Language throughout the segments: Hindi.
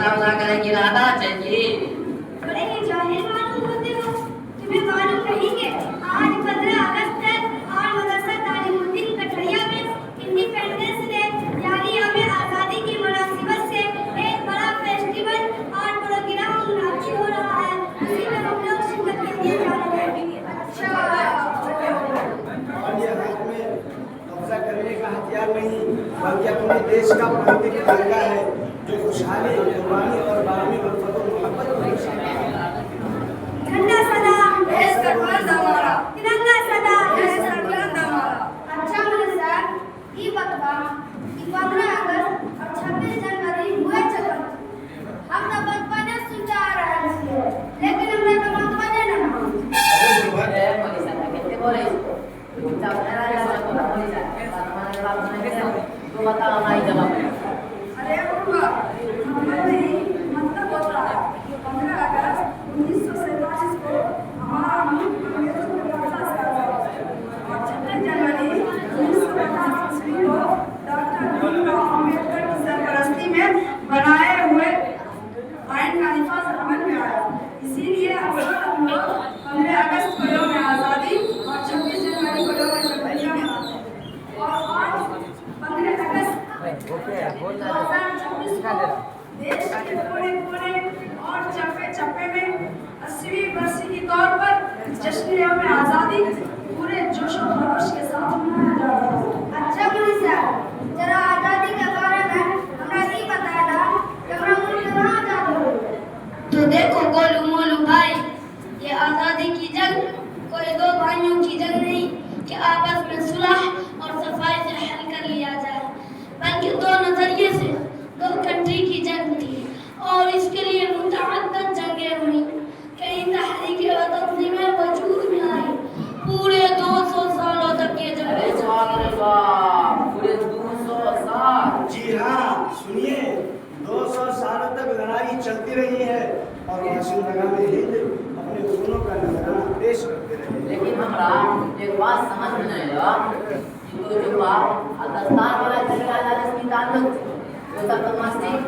बताओ ना करेंगे राधा चाहिए। बड़े ही जाहिल मालूम होते हो। तुम्हें मालूम नहीं कि आज 15 अगस्त है और मदरसा तालीमुद्दीन कठरिया में इंडिपेंडेंस डे यानी हमें आज़ादी की मुनासिबत से एक बड़ा फेस्टिवल और प्रोग्राम मुनाकिब हो रहा है। उसी में हम लोग शिरकत के लिए जा रहे हैं। अच्छा, और ये हाथ में कब्जा करने का हथियार नहीं बल्कि अपने देश का प्रांतिक तिरंगा है जो खुशहाली, कुर्बानी और बारहवीं उल्फत और मोहब्बत को दर्शाता है। झंडा सदा देश का बुलंद हमारा, तिरंगा सदा देश का बुलंद हमारा। अच्छा मेरे साहब, ये बतवा कि 15 अगस्त और 26 जनवरी हुए चलो। हम तो बचपन से सुनते आ रहे हैं, लेकिन हमने तो बचपन ना मोदी साहब कितने बोले इसको अपने राजा साहब को मोदी साहब तो बताओ हमारी जवाब। अरे बाबा, हमें नहीं मतलब होता है 15 अगस्त 1947 को हमारा मुल्क अंग्रेजों के कब्जा से आजाद हुआ और 26 जनवरी 1950 ईस्वी को डॉक्टर भीमराव अम्बेडकर की सरपरस्ती में बनाए हुए आइन का नफाज अमल में आया। इसीलिए हम लोग 15 अगस्त को यौम आज़ादी और 26 जनवरी को यौम जमहूरिया मनाते हैं। और आज 15 अगस्त 2026 को देश के कोने कोने और चप्पे चप्पे में 80वीं बरसी के तौर पर जश्न यौम आज़ादी पूरे जोश और खरोश के साथ मनाया जा रहा है। अच्छा मोदी साहब, जरा आज़ादी के बारे में हमरा ये बता दा कि हमरा मुल्क कहाँ आज़ाद हो। तो देखो गोलू मोलू भाई, ये आज़ादी की जंग कोई दो भाइयों की जंग नहीं कि आपस में सुलह और सफाई से हल कर लिया जाए, बल्कि दो नजरिए से दो कंट्री की जंग थी और इसके लिए मुतअद्दिद जंगें हुई। कई तहरीकें व तंजीमें वजूद में आई। पूरे 200 सालों तक ये जंग पूरे 200 साल। जी हाँ, सुनिए, 200 सालों तक लड़ाई चलती रही है और वाशिंगटन में हिंद अपने खूनों का नजराना पेश करते रहे। लेकिन हमरा एक बात समझ में नहीं आया कि जो बात दस्तार वाला जिला राजस्थान ताल्लुक जो तक मस्जिद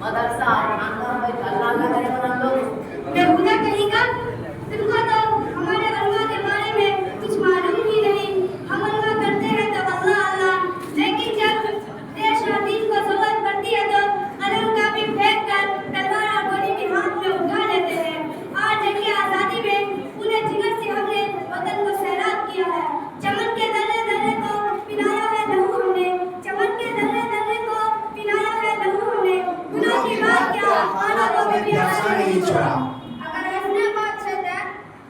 मदरसा खानका में अल्लाह करे हम लोग बेहुदा कहेगा। तुमको तो हमारे अल्लाह के बारे में कुछ मालूम ही नहीं। हम अल्लाह करते हैं तो अल्लाह अल्लाह, लेकिन जब देश और दीन को जरूरत पड़ती है तो कलम कापी फेंक कर तलवार और गोली भी हाथ में उठा लेते हैं। आज जंग आज़ादी में पूरे जिगर से हमने वतन को सैराब किया है। चमन के दर्रे दर्रे को पिलाया है लहू हमने, चमन के दर्रे दर्रे को पिलाया है लहू हमने। गुनाह की बात क्या, खाना को भी प्यासा नहीं छोड़ा। अगर ऐसने बात से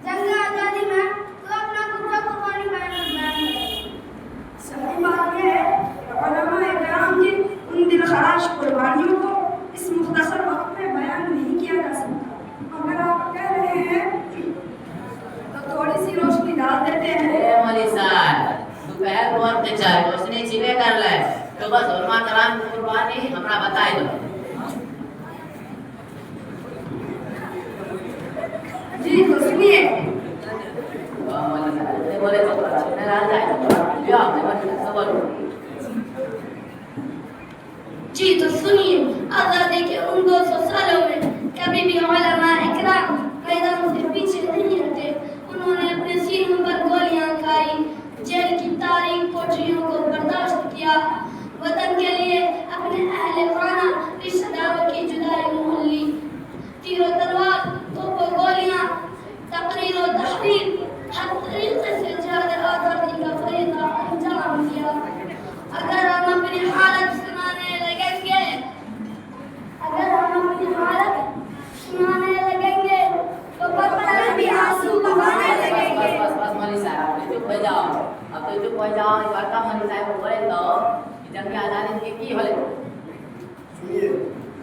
जंग आज़ादी में तो अपना खुद कुर्बानी बयान सही बात यह है कि उलमा इकराम की उन दिलखराश कुर्बानियों को इस मुख्तसर वक्त में बयान नहीं किया जा सकता। अगर आप कह रहे हैं तो थोड़ी सी रोशनी डाल देते हैं। मोदी साहब दोपहर को वक्त चाहे रोशनी छिपे कर ले तो बस उलमा कराम की कुर्बानी हमरा बताई दो। जी तो सुनिए, मोदी साहब बोले तो नाराज है या मैं सवाल जी तो सुनिए, आज़ादी के उन 200 सालों में कभी भी उलमा इकराम मैदान से पीछे नहीं हटे। उन्होंने अपने सीनों पर गोलियां खाई, जेल की तारीख कोठरियों को बर्दाश्त किया, वतन के लिए अपने अहले खाना रिश्तेदारों की जुदाई मोल ली। तीरों तलवार, तोपों गोलियां, तकरीर और तहरीर, हर तरीके से ज़्यादा आज़ादी का फरीदा अंजाम दिया। अगर हम अपनी हालत सुनाने लगेंगे, तो पत्थर भी आंसू बहाने लगेंगे। बस मोदी साहब चुप हो जाओ। अब तो चुप हो जाओ। एक बार का मोदी साहब बोले तो कि जंग आज़ादी के की होले। सुनिए,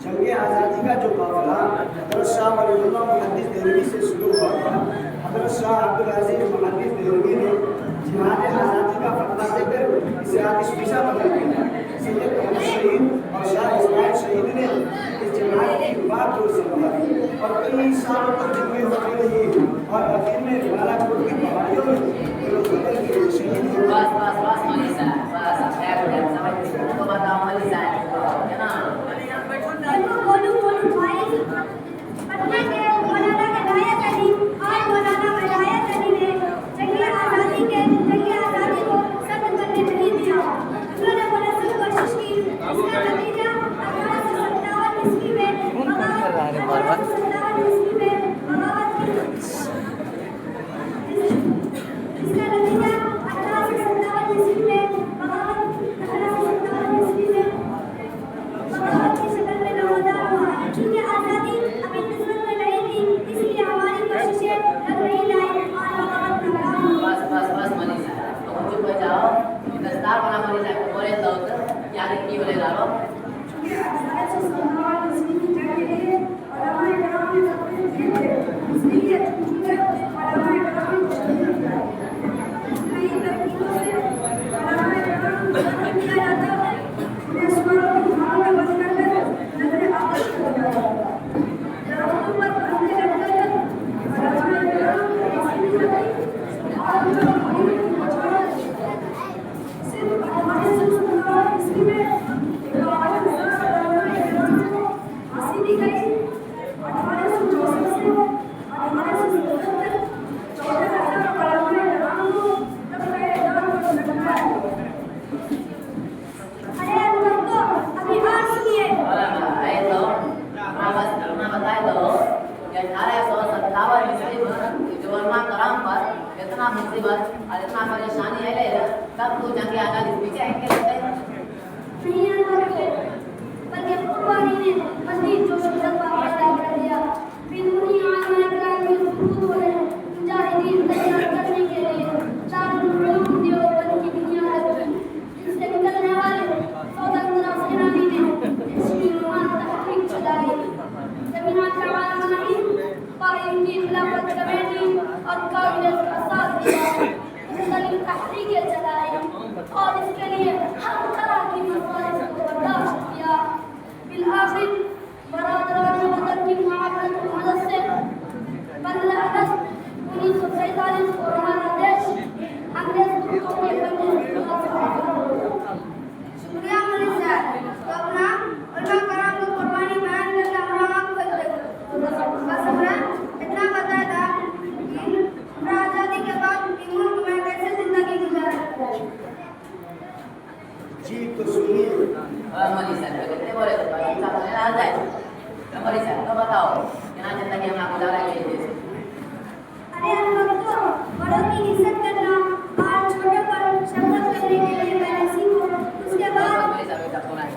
जंग आज़ादी का जो काफिला हज़रत शाह वलीउल्लाह मुहद्दिस देहलवी से शुरू हुआ था, हज़रत शाह अब्दुल अज़ीज़ मुहद्दिस देहलवी ने जिहाद आज़ादी का फतवा देकर इसे आतिशफिशा बना दिया। सैयद अहमद शहीद और शाह इस्माइल शहीद ने इस जमात की बात जोर से बढ़ाई और कई सालों तक जंगें होती रही और आखिर में बालाकोट की पहाड़ियों में वतन के शहीद हुए। बस मोदी साहब बस समझ को बताओ मोदी साहब है ना। बोलू बोलू भाई कि 1857 ईस्वी में जो वर्मा कराम पर इतना मुसीबत और इतना परेशानी है ले तब तो जंग आजादी पीछे है के नहीं है बल्कि कुर्बानी ने मजीद जोश जज्बा पैदा कर दिया। फिर उन्हीं आलमा इकराम में सुरूर हुए मुजाहिदीन तैयार करने के लिए दारुल उलूम देवबंद की बुनियाद रखी। इससे निकलने वाले स्वतंत्रता सेनानी ने इसकी नुमान तहरीक चलाई। जमीनात रवाना नहीं कायम की खिलाफत कमेटी और काबिनेट का साथ दिया। मुख्तलिफ तहरीकें चलाई और इसके लिए हर तरह की मसाइल को बर्दाश्त किया। बिलआखिर बरादरान वतन की मुआवनत की मदद से 15 अगस्त 1947 को हमारा देश अंग्रेज तुर्कों के कब्जे से आज़ाद हुआ। शुक्रिया मलिक साहब। तो अपना उलमा कराम को कुर्बानी बयान करके हम आपको बस हमरा इतना बताया था कि आज़ादी के बाद मुल्क में कैसे जिंदगी गुजारी। जी तो सुनिए मनी सर कितने बोले तो अच्छा बोले ना जाए मनी सर तो बताओ कितना जिंदगी हम आपको गुजारा के लिए अरे हम लोग तो बड़ों की इज्जत करना और छोटों पर शफकत करने के लिए मैंने सीखा। उसके बाद मनी सर बेटा सुना है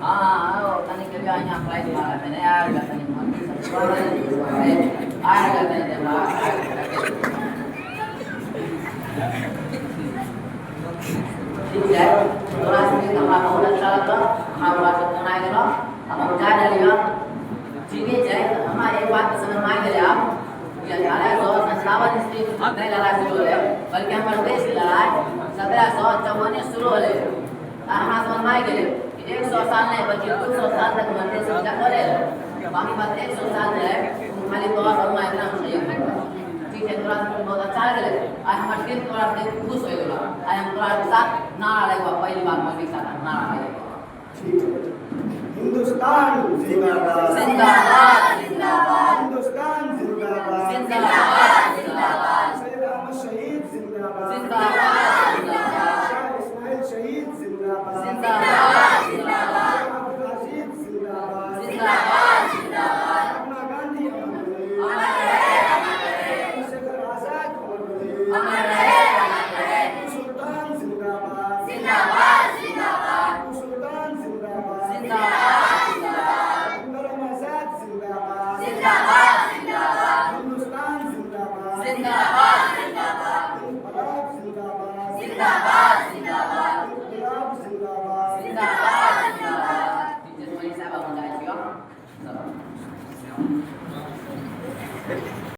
हाँ वो कहीं के भी आया फ्लाइट मारा मैंने यार का नहीं मनी सर आया का नहीं ठीक है थोड़ा सा हमारा बहुत अच्छा लगा हमारा बात सुना है ना हम जा डालिए ठीक है हमारे एक बात समझ में आ गया आप ये 1857 ईस्वी नहीं लड़ाई शुरू है बल्कि हमारे देश की लड़ाई 1754 में शुरू हुई हमारा समझ में आ गया कि 100 साल नहीं बल्कि 200 साल तक मंदिर से जग करे बाकी बात 100 साल है खाली तो और मैं इतना शहीद ठीक है थोड़ा बहुत अच्छा लगे आज हमारे दिल थोड़ा खुश हो गया आज हम थोड़ा साथ नारा लगवा पहली बार में भी साथ नारा लगवा हिंदुस्तान जिंदाबाद जिंदाबाद जिंदाबाद हिंदुस्तान जिंदाबाद जिंदाबाद जिंदाबाद सैयद अहमद शहीद जिंदाबाद जिंदाबाद जिंदाबाद शाह इस्माइल शहीद जिंदाबाद जिंदाबाद जिंदाबाद शाह अब्दुल अजीज जिंदाबाद जिंदाबाद जिंदाबाद महात्मा गांधी अमर रहे चंद्रशेखर आजाद अमर रहे टीपू सुल्तान जिंदाबाद जिंदाबाद जिंदाबाद टीपू सुल्तान जिंदाबाद जिंदाबाद जिंदाबाद गुलाम आजाद जिंदाबाद जिंदाबाद जिंदाबाद हिंदुस्तान जिंदाबाद जिंदाबाद जिंदाबाद इंकलाब जिंदाबाद जिंदाबाद जिंदाबाद इंकलाब जिंदाबाद जिंदाबाद जिंदाबाद टीचर मनी साहब हम जाए क्यों